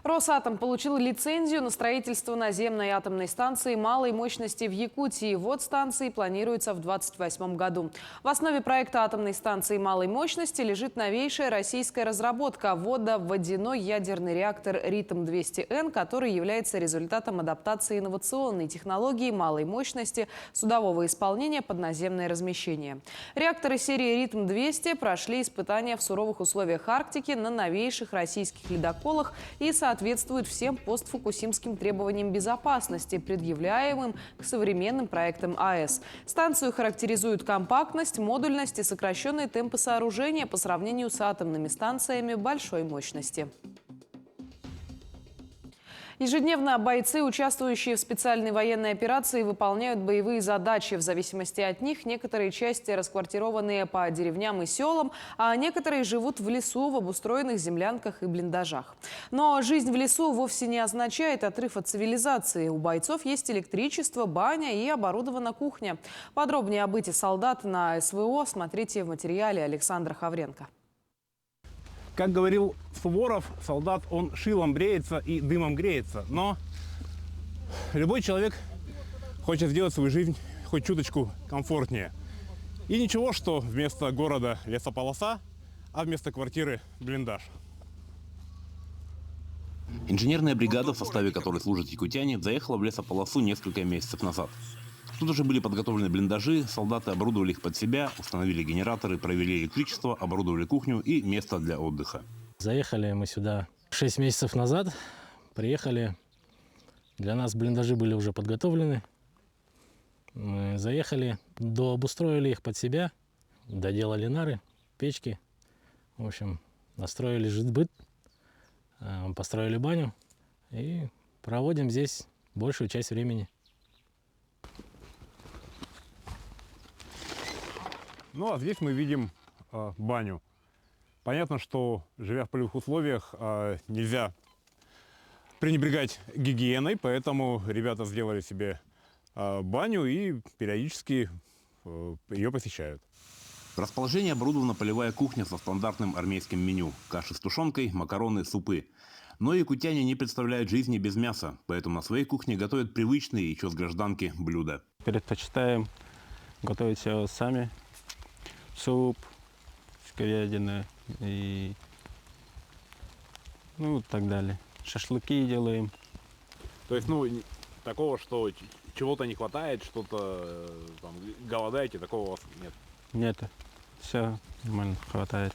Росатом получил лицензию на строительство наземной атомной станции малой мощности в Якутии. Ввод станции планируется в 2028 году. В основе проекта атомной станции малой мощности лежит новейшая российская разработка – водоводяной ядерный реактор РИТМ-200Н, который является результатом адаптации инновационной технологии малой мощности судового исполнения под наземное размещение. Реакторы серии РИТМ-200 прошли испытания в суровых условиях Арктики на новейших российских ледоколах и соответствуют всем постфукусимским требованиям безопасности, предъявляемым к современным проектам АЭС. Станцию характеризуют компактность, модульность и сокращенные темпы сооружения по сравнению с атомными станциями большой мощности. Ежедневно бойцы, участвующие в специальной военной операции, выполняют боевые задачи. В зависимости от них некоторые части расквартированные по деревням и селам, а некоторые живут в лесу, в обустроенных землянках и блиндажах. Но жизнь в лесу вовсе не означает отрыв от цивилизации. У бойцов есть электричество, баня и оборудована кухня. Подробнее о быте солдат на СВО смотрите в материале Александра Хавренко. Как говорил Суворов, солдат, он шилом бреется и дымом греется. Но любой человек хочет сделать свою жизнь хоть чуточку комфортнее. И ничего, что вместо города лесополоса, а вместо квартиры блиндаж. Инженерная бригада, в составе которой служат якутяне, заехала в лесополосу несколько месяцев назад. Тут уже были подготовлены блиндажи, солдаты оборудовали их под себя, установили генераторы, провели электричество, оборудовали кухню и место для отдыха. Заехали мы сюда 6 месяцев назад, приехали, для нас блиндажи были уже подготовлены. Мы заехали, дообустроили их под себя, доделали нары, печки, в общем, настроили жит-быт, построили баню и проводим здесь большую часть времени. Ну а здесь мы видим баню. Понятно, что, живя в полевых условиях, нельзя пренебрегать гигиеной, поэтому ребята сделали себе баню и периодически ее посещают. В расположении оборудована полевая кухня со стандартным армейским меню – каши с тушенкой, макароны, супы. Но якутяне не представляют жизни без мяса, поэтому на своей кухне готовят привычные еще с гражданки блюда. Предпочитаем готовить все сами. Суп с говядиной и так далее. Шашлыки делаем. То есть, такого, что чего-то не хватает, что-то там голодаете, такого у вас нет? Нет, все нормально, хватает.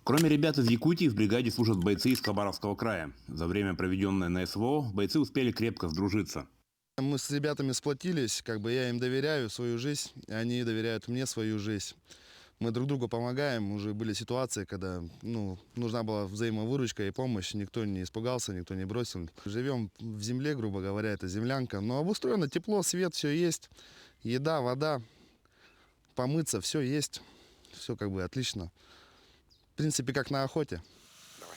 Кроме ребят из Якутии, в бригаде служат бойцы из Хабаровского края. За время, проведенное на СВО, бойцы успели крепко сдружиться. Мы с ребятами сплотились, я им доверяю свою жизнь, и они доверяют мне свою жизнь. Мы друг другу помогаем, уже были ситуации, когда нужна была взаимовыручка и помощь, никто не испугался, никто не бросил. Живем в земле, грубо говоря, это землянка, но обустроено тепло, свет, все есть, еда, вода, помыться, все есть, все отлично. В принципе, как на охоте.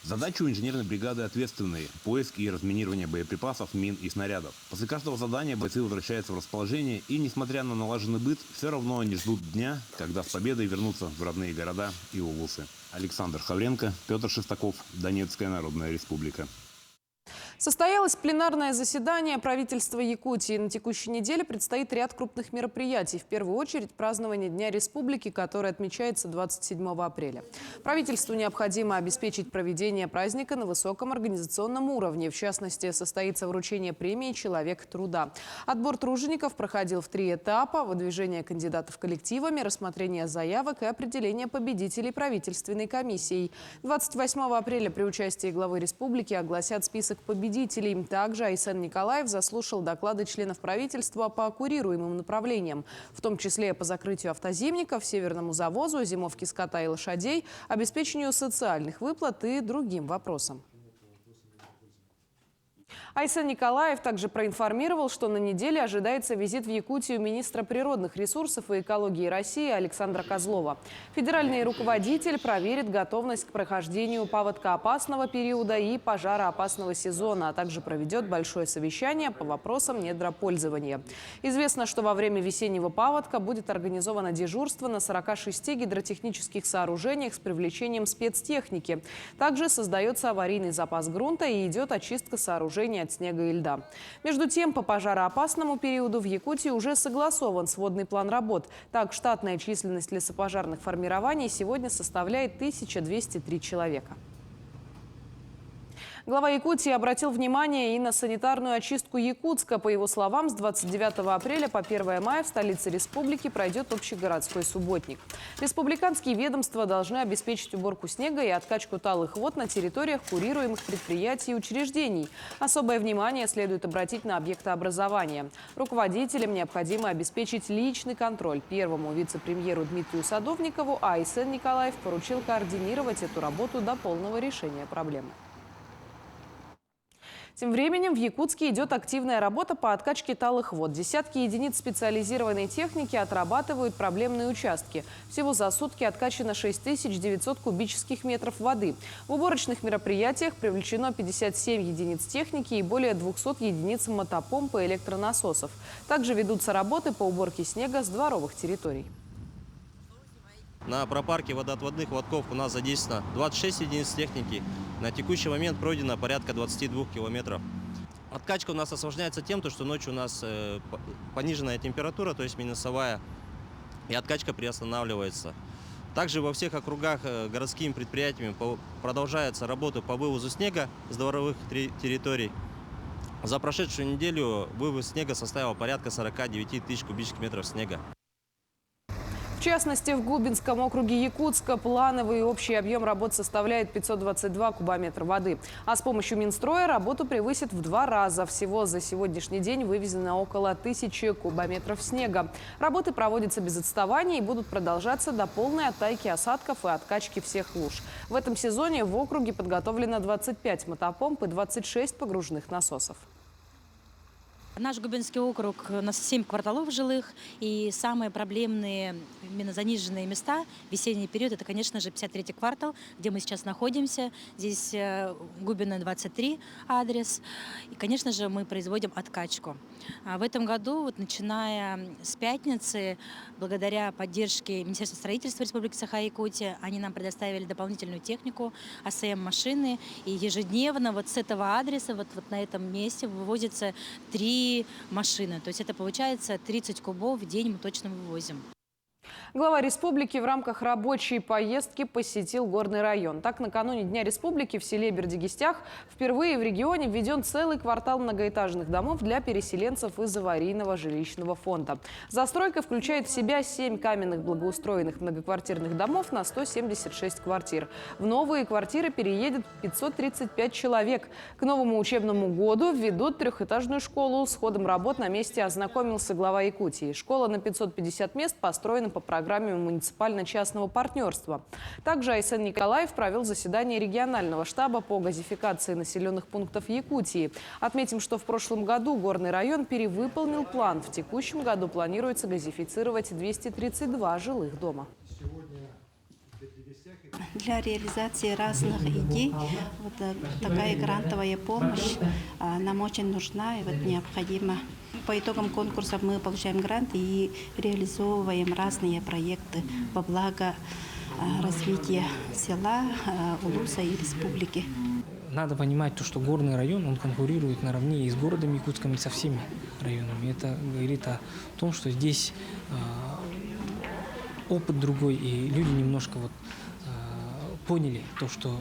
Задачи у инженерной бригады ответственные – поиск и разминирование боеприпасов, мин и снарядов. После каждого задания бойцы возвращаются в расположение и, несмотря на налаженный быт, все равно они ждут дня, когда с победой вернутся в родные города и улусы. Александр Хавренко, Петр Шестаков, Донецкая Народная Республика. Состоялось пленарное заседание правительства Якутии. На текущей неделе предстоит ряд крупных мероприятий. В первую очередь празднование Дня Республики, который отмечается 27 апреля. Правительству необходимо обеспечить проведение праздника на высоком организационном уровне. В частности, состоится вручение премии «Человек труда». Отбор тружеников проходил в 3 этапа: выдвижение кандидатов коллективами, рассмотрение заявок и определение победителей правительственной комиссией. 28 апреля при участии главы республики огласят список победителей. Также Айсен Николаев заслушал доклады членов правительства по курируемым направлениям, в том числе по закрытию автозимников, северному завозу, зимовке скота и лошадей, обеспечению социальных выплат и другим вопросам. Айсен Николаев также проинформировал, что на неделе ожидается визит в Якутию министра природных ресурсов и экологии России Александра Козлова. Федеральный руководитель проверит готовность к прохождению паводкоопасного периода и пожароопасного сезона, а также проведет большое совещание по вопросам недропользования. Известно, что во время весеннего паводка будет организовано дежурство на 46 гидротехнических сооружениях с привлечением спецтехники. Также создается аварийный запас грунта и идет очистка сооружений от снега и льда. Между тем, по пожароопасному периоду в Якутии уже согласован сводный план работ. Так, штатная численность лесопожарных формирований сегодня составляет 1203 человека. Глава Якутии обратил внимание и на санитарную очистку Якутска. По его словам, с 29 апреля по 1 мая в столице республики пройдет общегородской субботник. Республиканские ведомства должны обеспечить уборку снега и откачку талых вод на территориях курируемых предприятий и учреждений. Особое внимание следует обратить на объекты образования. Руководителям необходимо обеспечить личный контроль. Первому вице-премьеру Дмитрию Садовникову Айсен Николаев поручил координировать эту работу до полного решения проблемы. Тем временем в Якутске идет активная работа по откачке талых вод. Десятки единиц специализированной техники отрабатывают проблемные участки. Всего за сутки откачано 6900 кубических метров воды. В уборочных мероприятиях привлечено 57 единиц техники и более 200 единиц мотопомп и электронасосов. Также ведутся работы по уборке снега с дворовых территорий. На пропарке водоотводных лотков у нас задействовано 26 единиц техники. На текущий момент пройдено порядка 22 километров. Откачка у нас осложняется тем, что ночью у нас пониженная температура, то есть минусовая, и откачка приостанавливается. Также во всех округах городскими предприятиями продолжается работа по вывозу снега с дворовых территорий. За прошедшую неделю вывоз снега составил порядка 49 тысяч кубических метров снега. В частности, в Губинском округе Якутска плановый общий объем работ составляет 522 кубометра воды. А с помощью Минстроя работу превысит в 2 раза. Всего за сегодняшний день вывезено около 1000 кубометров снега. Работы проводятся без отставания и будут продолжаться до полной оттайки осадков и откачки всех луж. В этом сезоне в округе подготовлено 25 мотопомп и 26 погружных насосов. Наш Губинский округ, у нас 7 кварталов жилых, и самые проблемные, именно заниженные места в весенний период, это, конечно же, 53-й квартал, где мы сейчас находимся. Здесь Губина 23 адрес. И, конечно же, мы производим откачку. В этом году, вот, начиная с пятницы, благодаря поддержке Министерства строительства Республики Саха-Якутия, они нам предоставили дополнительную технику, АСМ-машины. И ежедневно вот с этого адреса, вот на этом месте вывозится 3 машины. То есть это получается 30 кубов в день мы точно вывозим. Глава республики в рамках рабочей поездки посетил Горный район. Так, накануне Дня республики в селе Бердигистях впервые в регионе введен целый квартал многоэтажных домов для переселенцев из аварийного жилищного фонда. Застройка включает в себя 7 каменных благоустроенных многоквартирных домов на 176 квартир. В новые квартиры переедет 535 человек. К новому учебному году введут 3-этажную школу. С ходом работ на месте ознакомился глава Якутии. Школа на 550 мест построена по программе муниципально-частного партнерства. Также Айсен Николаев провел заседание регионального штаба по газификации населенных пунктов Якутии. Отметим, что в прошлом году Горный район перевыполнил план. В текущем году планируется газифицировать 232 жилых дома. Для реализации разных идей вот такая грантовая помощь нам очень нужна и вот необходима. По итогам конкурса мы получаем грант и реализовываем разные проекты во благо развития села, улуса и республики. Надо понимать, что Горный район, он конкурирует наравне и с городом Якутском, и со всеми районами. Это говорит о том, что здесь опыт другой, и люди немножко поняли то, что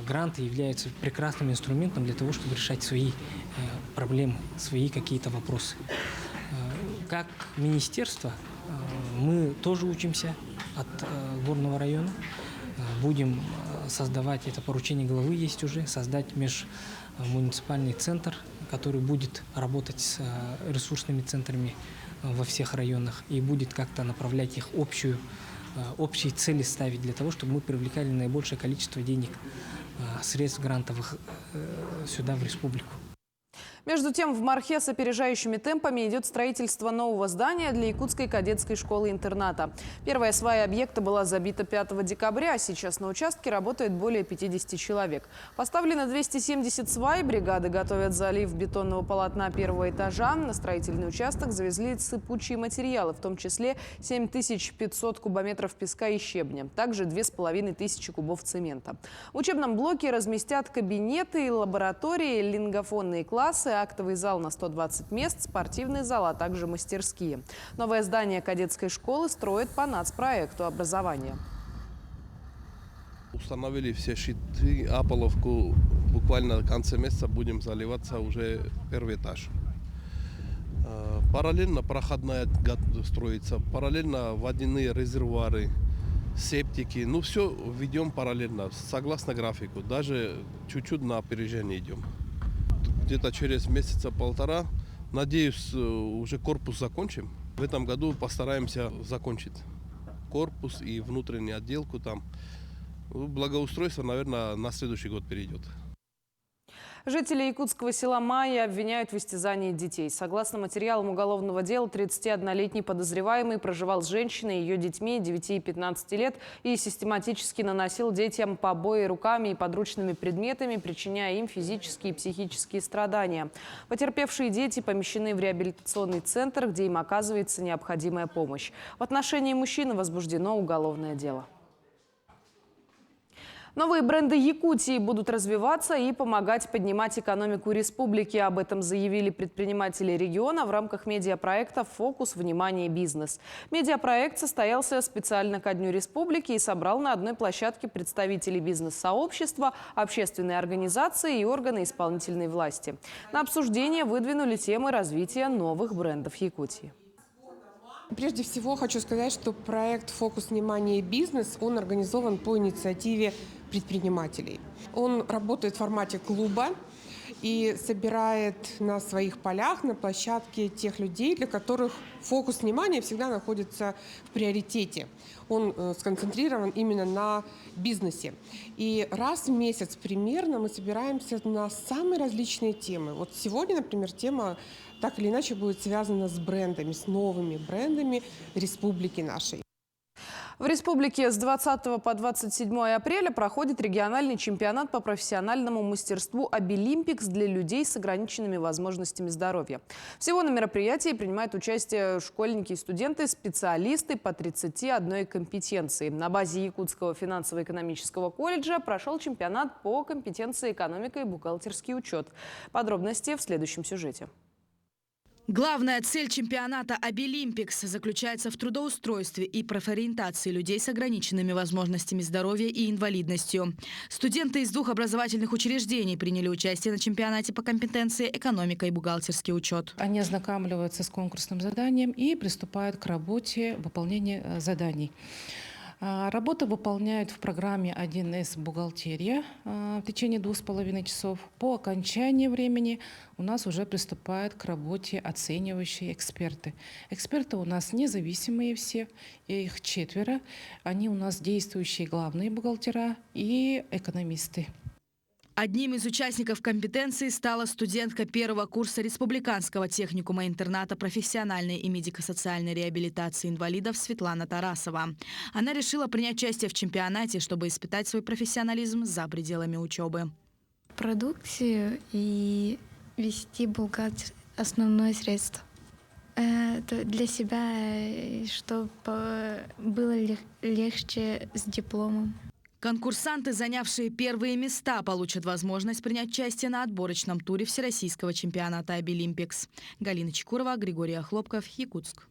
гранты являются прекрасным инструментом для того, чтобы решать свои проблемы, свои какие-то вопросы. Как министерство мы тоже учимся от Горного района. Будем создавать, это поручение главы есть уже, создать межмуниципальный центр, который будет работать с ресурсными центрами во всех районах и будет как-то направлять их общие цели ставить для того, чтобы мы привлекали наибольшее количество денег, средств грантовых сюда, в республику. Между тем, в Мархе с опережающими темпами идет строительство нового здания для якутской кадетской школы-интерната. Первая свая объекта была забита 5 декабря, а сейчас на участке работает более 50 человек. Поставлено 270 свай, бригады готовят залив бетонного полотна первого этажа. На строительный участок завезли сыпучие материалы, в том числе 7500 кубометров песка и щебня, также 2500 кубов цемента. В учебном блоке разместят кабинеты, лаборатории, лингофонные классы, актовый зал на 120 мест, спортивный зал, а также мастерские. Новое здание кадетской школы строят по нацпроекту образования. Установили все щиты, Аполовку. Буквально в конце месяца будем заливаться уже первый этаж. Параллельно проходная строится, параллельно водяные резервуары, септики. Ну, все ведем параллельно, согласно графику. Даже чуть-чуть на опережение идем. Где-то через месяца полтора, надеюсь, уже корпус закончим. В этом году постараемся закончить корпус и внутреннюю отделку там. Благоустройство, наверное, на следующий год перейдет. Жители якутского села Майя обвиняют в истязании детей. Согласно материалам уголовного дела, 31-летний подозреваемый проживал с женщиной и ее детьми 9 и 15 лет и систематически наносил детям побои руками и подручными предметами, причиняя им физические и психические страдания. Потерпевшие дети помещены в реабилитационный центр, где им оказывается необходимая помощь. В отношении мужчины возбуждено уголовное дело. Новые бренды Якутии будут развиваться и помогать поднимать экономику республики. Об этом заявили предприниматели региона в рамках медиапроекта «Фокус. Внимание. Бизнес». Медиапроект состоялся специально ко Дню республики и собрал на одной площадке представителей бизнес-сообщества, общественные организации и органы исполнительной власти. На обсуждение выдвинули темы развития новых брендов Якутии. Прежде всего хочу сказать, что проект «Фокус. Внимание. Бизнес» он организован по инициативе предпринимателей. Он работает в формате клуба и собирает на своих полях, на площадке тех людей, для которых фокус внимания всегда находится в приоритете. Он сконцентрирован именно на бизнесе. И раз в месяц примерно мы собираемся на самые различные темы. Вот сегодня, например, тема так или иначе будет связана с брендами, с новыми брендами республики нашей. В республике с 20 по 27 апреля проходит региональный чемпионат по профессиональному мастерству «Обилимпикс» для людей с ограниченными возможностями здоровья. Всего на мероприятии принимают участие школьники и студенты, специалисты по 31 компетенции. На базе Якутского финансово-экономического колледжа прошел чемпионат по компетенции экономика и бухгалтерский учет. Подробности в следующем сюжете. Главная цель чемпионата «Обилимпикс» заключается в трудоустройстве и профориентации людей с ограниченными возможностями здоровья и инвалидностью. Студенты из 2 образовательных учреждений приняли участие на чемпионате по компетенции «Экономика и бухгалтерский учет». Они ознакомливаются с конкурсным заданием и приступают к работе выполнения заданий. Работу выполняют в программе 1С «Бухгалтерия» в течение 2,5 часов. По окончании времени у нас уже приступают к работе оценивающие эксперты. Эксперты у нас независимые все, их 4. Они у нас действующие главные бухгалтера и экономисты. Одним из участников компетенции стала студентка 1-го курса Республиканского техникума-интерната профессиональной и медико-социальной реабилитации инвалидов Светлана Тарасова. Она решила принять участие в чемпионате, чтобы испытать свой профессионализм за пределами учебы. Продукцию и вести бухгалтер – основное средство. Это для себя, чтобы было легче с дипломом. Конкурсанты, занявшие первые места, получат возможность принять участие на отборочном туре Всероссийского чемпионата «Обилимпикс». Галина Чекурова, Григорий Охлопков, Якутск.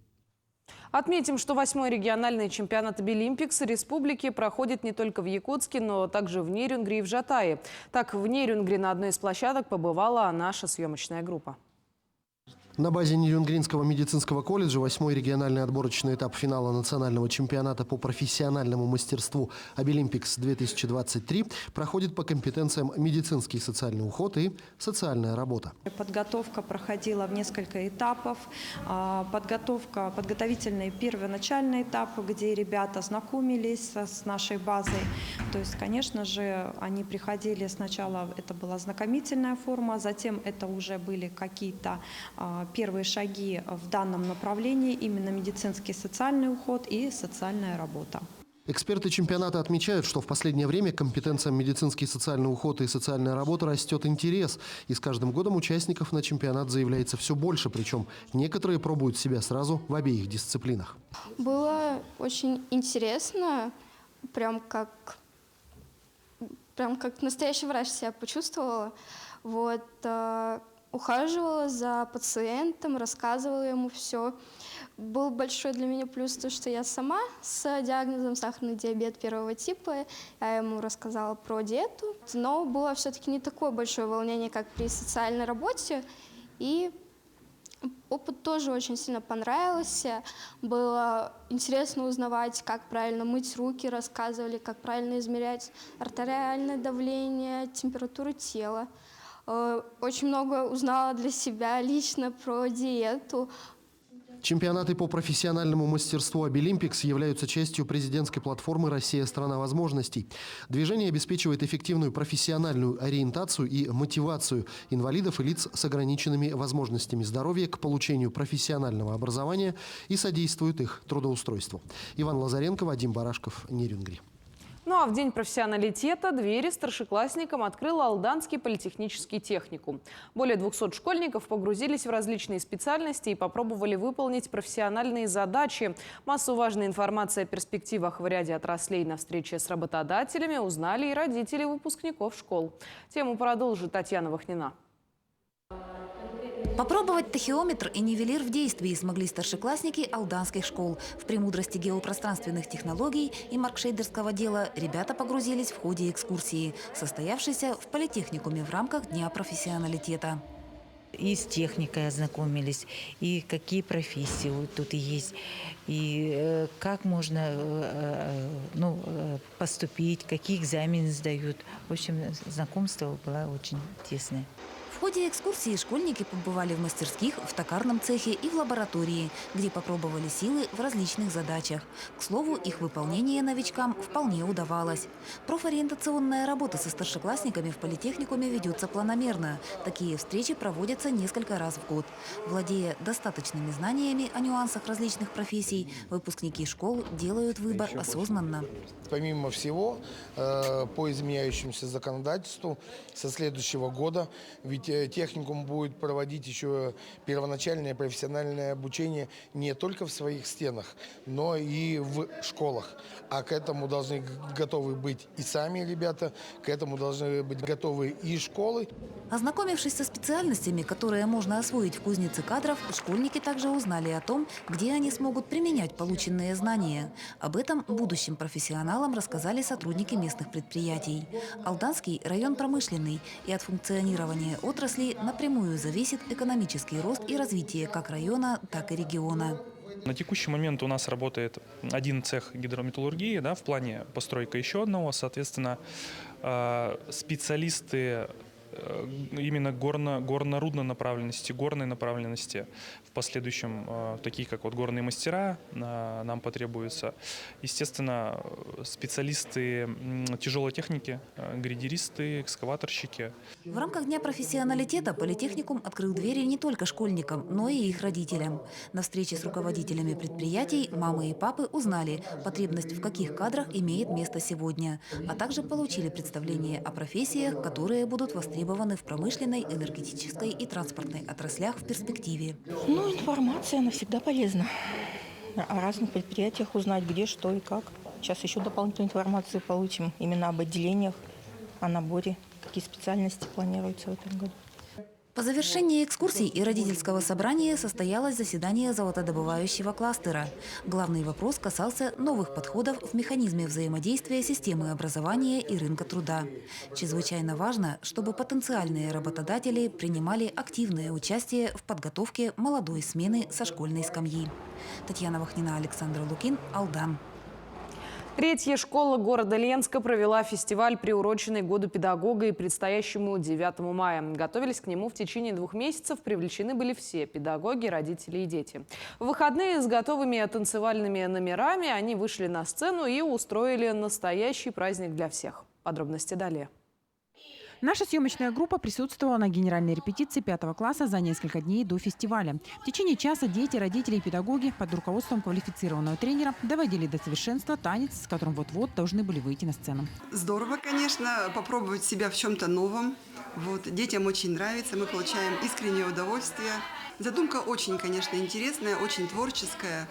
Отметим, что 8-й региональный чемпионат «Обилимпикс» республики проходит не только в Якутске, но также в Нерюнгри и в Жатае. Так, в Нерюнгри на одной из площадок побывала наша съемочная группа. На базе Нерюнгринского медицинского колледжа 8-й региональный отборочный этап финала национального чемпионата по профессиональному мастерству «Обилимпикс-2023» проходит по компетенциям медицинский и социальный уход и социальная работа. Подготовка проходила в несколько этапов. Подготовительный первоначальный этап, где ребята знакомились с нашей базой. То есть, конечно же, они приходили сначала, это была знакомительная форма, затем это уже были какие-то первые шаги в данном направлении, именно медицинский социальный уход и социальная работа. Эксперты чемпионата отмечают, что в последнее время к компетенциям медицинский социальный уход и социальная работа растет интерес. И с каждым годом участников на чемпионат заявляется все больше, причем некоторые пробуют себя сразу в обеих дисциплинах. Было очень интересно, прям как настоящий врач себя почувствовала. Ухаживала за пациентом, рассказывала ему все. Был большой для меня плюс то, что я сама с диагнозом сахарный диабет 1-го типа. Я ему рассказала про диету. Но было все-таки не такое большое волнение, как при социальной работе. И опыт тоже очень сильно понравился. Было интересно узнавать, как правильно мыть руки, рассказывали, как правильно измерять артериальное давление, температуру тела. Очень много узнала для себя лично про диету. Чемпионаты по профессиональному мастерству «Обилимпикс» являются частью президентской платформы «Россия – страна возможностей». Движение обеспечивает эффективную профессиональную ориентацию и мотивацию инвалидов и лиц с ограниченными возможностями здоровья к получению профессионального образования и содействует их трудоустройству. Иван Лазаренко, Вадим Барашков, Нерюнгри. Ну а в День профессионалитета двери старшеклассникам открыл Алданский политехнический техникум. Более 200 школьников погрузились в различные специальности и попробовали выполнить профессиональные задачи. Массу важной информации о перспективах в ряде отраслей на встрече с работодателями узнали и родители выпускников школ. Тему продолжит Татьяна Вахнина. Попробовать тахиометр и нивелир в действии смогли старшеклассники алданских школ. В премудрости геопространственных технологий и маркшейдерского дела ребята погрузились в ходе экскурсии, состоявшейся в политехникуме в рамках Дня профессионалитета. И с техникой ознакомились, и какие профессии тут есть, и как можно поступить, какие экзамены сдают. В общем, знакомство было очень тесное. В ходе экскурсии школьники побывали в мастерских, в токарном цехе и в лаборатории, где попробовали силы в различных задачах. К слову, их выполнение новичкам вполне удавалось. Профориентационная работа со старшеклассниками в политехникуме ведется планомерно. Такие встречи проводятся несколько раз в год. Владея достаточными знаниями о нюансах различных профессий, выпускники школ делают выбор осознанно. Помимо всего, по изменяющемуся законодательству со следующего года, ведь техникум будет проводить еще первоначальное профессиональное обучение не только в своих стенах, но и в школах. А к этому должны готовы быть и сами ребята, к этому должны быть готовы и школы. Ознакомившись со специальностями, которые можно освоить в кузнице кадров, школьники также узнали о том, где они смогут применять полученные знания. Об этом будущим профессионалам рассказали сотрудники местных предприятий. Алданский район промышленный, и от функционирования отрасли напрямую зависит экономический рост и развитие как района, так и региона. На текущий момент у нас работает один цех гидрометаллургии, в плане постройка еще одного. Соответственно, специалисты именно горно-рудной направленности, горной направленности в последующем, такие как горные мастера, нам потребуются. Естественно, специалисты тяжелой техники, грейдеристы, экскаваторщики. В рамках Дня профессионалитета политехникум открыл двери не только школьникам, но и их родителям. На встрече с руководителями предприятий мамы и папы узнали, потребность в каких кадрах имеет место сегодня, а также получили представление о профессиях, которые будут востребованы в промышленной, энергетической и транспортной отраслях в перспективе. Информация, она всегда полезна. О разных предприятиях узнать, где, что и как. Сейчас еще дополнительную информацию получим именно об отделениях, о наборе, какие специальности планируются в этом году. По завершении экскурсий и родительского собрания состоялось заседание золотодобывающего кластера. Главный вопрос касался новых подходов в механизме взаимодействия системы образования и рынка труда. Чрезвычайно важно, чтобы потенциальные работодатели принимали активное участие в подготовке молодой смены со школьной скамьи. Татьяна Вахнина, Александр Лукин, Алдан. Третья школа города Ленска провела фестиваль, приуроченный Году педагога и предстоящему 9 мая. Готовились к нему в течение 2 месяцев, привлечены были все педагоги, родители и дети. В выходные с готовыми танцевальными номерами они вышли на сцену и устроили настоящий праздник для всех. Подробности далее. Наша съемочная группа присутствовала на генеральной репетиции 5 класса за несколько дней до фестиваля. В течение часа дети, родители и педагоги под руководством квалифицированного тренера доводили до совершенства танец, с которым вот-вот должны были выйти на сцену. Здорово, конечно, попробовать себя в чем-то новом. Детям очень нравится, мы получаем искреннее удовольствие. Задумка очень, конечно, интересная, очень творческая.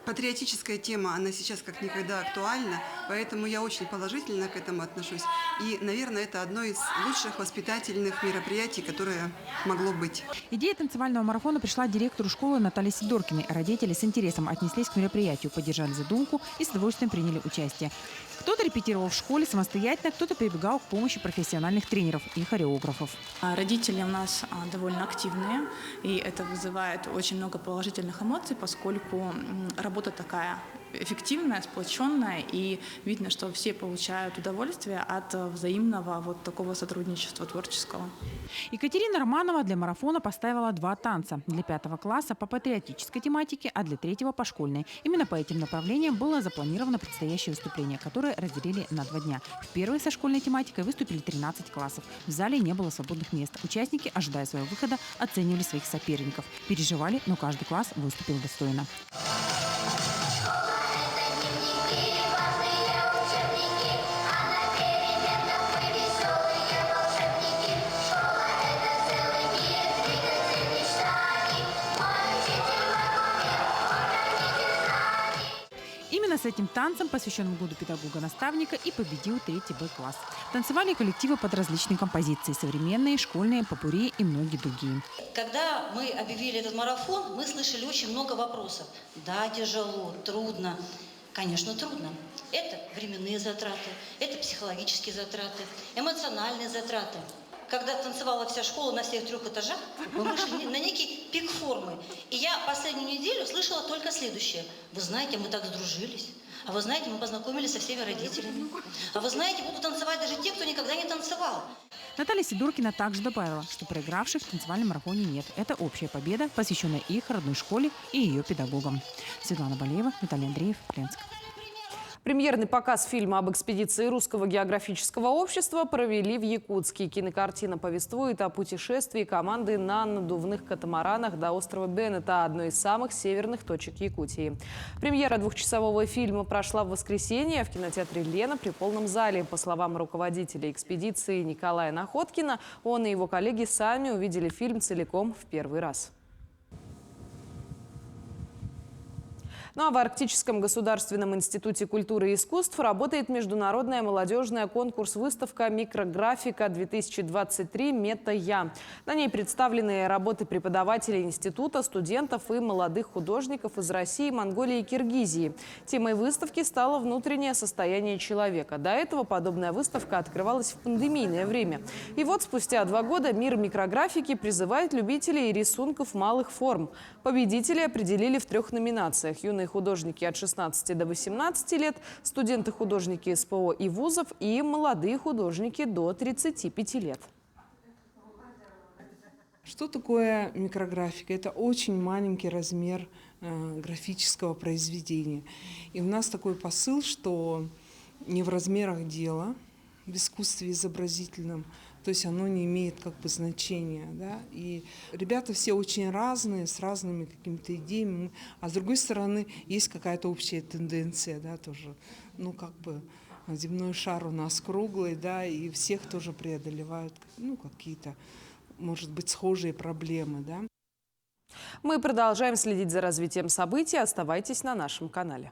Патриотическая тема, она сейчас как никогда актуальна, поэтому я очень положительно к этому отношусь. И, наверное, это одно из лучших воспитательных мероприятий, которое могло быть. Идея танцевального марафона пришла директору школы Наталье Сидоркиной. Родители с интересом отнеслись к мероприятию, поддержали задумку и с удовольствием приняли участие. Кто-то репетировал в школе самостоятельно, кто-то прибегал к помощи профессиональных тренеров и хореографов. Родители у нас довольно активные, и это вызывает очень много положительных эмоций, поскольку работа такая эффективная, сплоченная, и видно, что все получают удовольствие от взаимного такого сотрудничества творческого. Екатерина Романова для марафона поставила 2 танца. Для 5 класса по патриотической тематике, а для 3 по школьной. Именно по этим направлениям было запланировано предстоящее выступление, которое разделили на 2 дня. В первой со школьной тематикой выступили 13 классов. В зале не было свободных мест. Участники, ожидая своего выхода, оценивали своих соперников. Переживали, но каждый класс выступил достойно. Именно с этим танцем, посвященным Году педагога-наставника, и победил 3 Б-класс. Танцевали коллективы под различные композиции – современные, школьные, попурри и многие другие. Когда мы объявили этот марафон, мы слышали очень много вопросов. Да, тяжело, трудно. Конечно, трудно. Это временные затраты, это психологические затраты, эмоциональные затраты. Когда танцевала вся школа на всех 3 этажах, мы вышли на некий пик формы. И я последнюю неделю слышала только следующее. Вы знаете, мы так сдружились. А вы знаете, мы познакомились со всеми родителями. А вы знаете, будут танцевать даже те, кто никогда не танцевал. Наталья Сидоркина также добавила, что проигравших в танцевальном марафоне нет. Это общая победа, посвященная их родной школе и ее педагогам. Светлана Балеева, Виталий Андреев, Ленск. Премьерный показ фильма об экспедиции Русского географического общества провели в Якутске. Кинокартина повествует о путешествии команды на надувных катамаранах до острова Беннета, одной из самых северных точек Якутии. Премьера 2-часового фильма прошла в воскресенье в кинотеатре «Лена» при полном зале. По словам руководителя экспедиции Николая Находкина, он и его коллеги сами увидели фильм целиком в первый раз. Ну а в Арктическом государственном институте культуры и искусств работает международная молодежная конкурс-выставка «Микрографика-2023. Мета-Я». На ней представлены работы преподавателей института, студентов и молодых художников из России, Монголии и Киргизии. Темой выставки стало внутреннее состояние человека. До этого подобная выставка открывалась в пандемийное время. И вот спустя 2 года мир микрографики призывает любителей рисунков малых форм. Победителей определили в 3 номинациях: юные художники от 16 до 18 лет, студенты-художники СПО и вузов и молодые художники до 35 лет. Что такое микрографика? Это очень маленький размер графического произведения. И у нас такой посыл, что не в размерах дело, в искусстве изобразительном, то есть оно не имеет значения. Да? И ребята все очень разные, с разными какими-то идеями, а с другой стороны есть какая-то общая тенденция, да, тоже, земной шар у нас круглый, да, и всех тоже преодолевают какие-то, может быть, схожие проблемы. Да? Мы продолжаем следить за развитием событий. Оставайтесь на нашем канале.